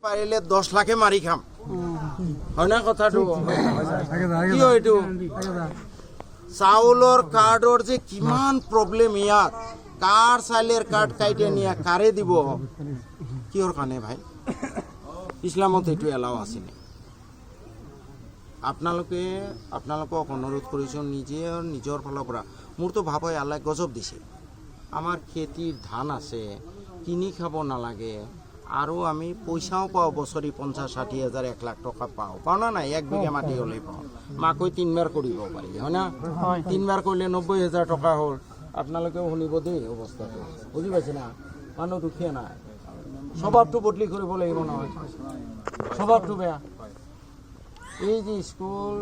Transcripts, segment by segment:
পাৰিলে 10 লাখে মাৰি খাম হয় না কথাটো কি হয় এইটো চাউলৰ কাৰ্ডৰ যে কিমান প্ৰব্লেম ইয়াত কাৰ চাইলেৰ কাৰ্ড কাইটে নিয়া কাৰে দিব কিহৰ কাৰণে ভাই ইছলামত এইটো এলাও আছে নে আপোনালোকক অনুৰোধ কৰিছোঁ নিজৰ ফালৰ পৰা মোৰতো ভাব হয় আল্লাহ গজব দিছে আমাৰ খেতিৰ ধান আছে কিনি খাব নালাগে আৰু আমি পইচাও পাওঁ বছৰি 50-60 হাজাৰ 1 লাখ টকা পাওঁ না নাই 1 বিঘা মাটি হ'লে পাওঁ মাকৈ 3বাৰ কৰিব পাৰি হয় না 3বাৰ কৰিলে 90,000 টকা হ'ল আপোনালোকেও শুনিব দেই অৱস্থাটো বুজি পাইছে না মানুহ দুখীয়া নাই স্বভাৱটো বদলি কৰিব লাগিব নহয় স্বভাৱটো বেয়া এই যে স্কুল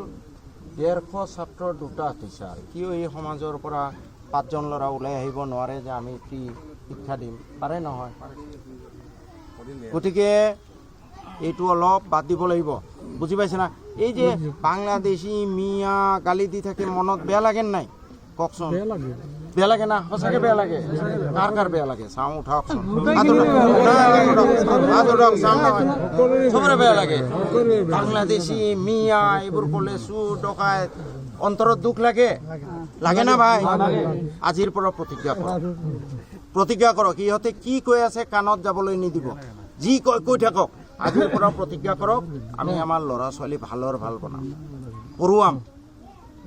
150 ছাত্ৰৰ 2টা টিচাৰ কিয় এই সমাজৰ পৰা 5জন ল'ৰা ওলাই আহিব নোৱাৰে যে আমি ফ্ৰী শিক্ষা দিম পাৰে নহয় গতিকে এইটো অলপ বাদ দিব লাগিব বুজি পাইছে না এই যে বাংলাদেশী মিয়া গালি দি থাকে মনত বেয়া লাগে নাই কওকচোন বেয়া লাগে না সঁচাকে বেয়া লাগে কাৰ বেয়া লাগে চাওঁ উঠাওকচোন চবৰে বেয়া লাগে বাংলাদেশী মিয়া এইবোৰ ক'লে চুৰ ডকাইত অন্তৰত দুখ লাগে লাগে না ভাই আজিৰ পৰা প্ৰতিজ্ঞা কৰক ইহঁতে কি কৈ আছে কাণত যাবলৈ নিদিব যি কৈ থাকক আজিৰ পৰা প্ৰতিজ্ঞা কৰক আমি আমাৰ ল'ৰা ছোৱালী ভালৰ ভাল বনাম পঢ়ুৱাম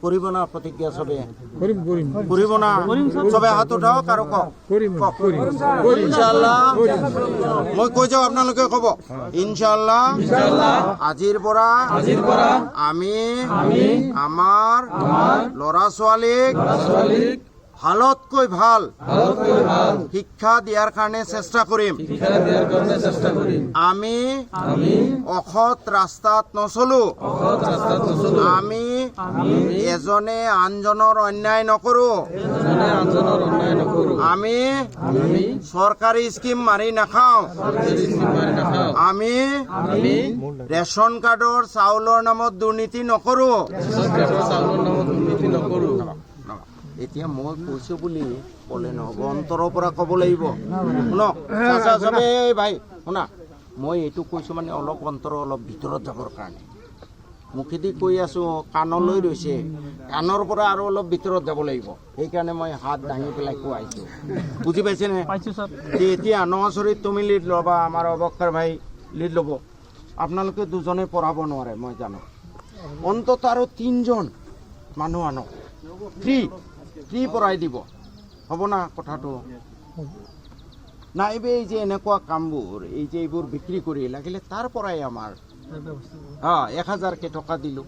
কৰিব না প্ৰতিজ্ঞা চবে কৰিব না চবে হাত উঠাওক আৰু কওক ইনশাআল্লাহ মই কৈ যাওঁ আপোনালোকে ক'ব ইনশাআল্লাহ আজিৰ পৰা আমি আমাৰ ল'ৰা ছোৱালীক ভালতকৈ ভাল শিক্ষা দিয়াৰ কাৰণে চেষ্টা কৰিম আমি অসৎ ৰাস্তাত নচলো আমি এজনে আনজনৰ অন্যায় নকৰো আমি চৰকাৰী স্কিম মাৰি নাখাওঁ আমি ৰেচন কাৰ্ডৰ চাউলৰ নামত দুৰ্নীতি নকৰো এতিয়া মই কৈছো বুলি ক'লে নহ'ব অন্তৰৰ পৰা ক'ব লাগিব শুনক চবে ভাই শুনা মই এইটো কৈছোঁ মানে অলপ অন্তৰ অলপ ভিতৰত যাবৰ কাৰণে মুখেদি কৈ আছোঁ কাণলৈ ৰৈছে কাণৰ পৰা আৰু অলপ ভিতৰত যাব লাগিব সেইকাৰণে মই হাত দাঙি পেলাই কোৱাইছোঁ বুজি পাইছেনে এতিয়া নচৰিত তুমি লিড ল'বা আমাৰ অৱক্ষৰ ভাই লিড ল'ব আপোনালোকে দুজনে পঢ়াব নোৱাৰে মই জানো অন্তত আৰু 3জন মানুহ আনক ফ্ৰী পঢ়াই দিব হ'ব না কথাটো নাইবে এই যে এনেকুৱা কামবোৰ এই যে এইবোৰ বিক্ৰী কৰি লাগিলে তাৰ পৰাই আমাৰ 1000কে টকা দিলোঁ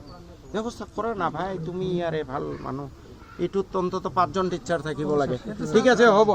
ব্যৱস্থা কৰা না ভাই তুমি ইয়াৰে ভাল মানুহ এইটোত অন্তত 5জন টিচাৰ থাকিব লাগে ঠিক আছে হ'ব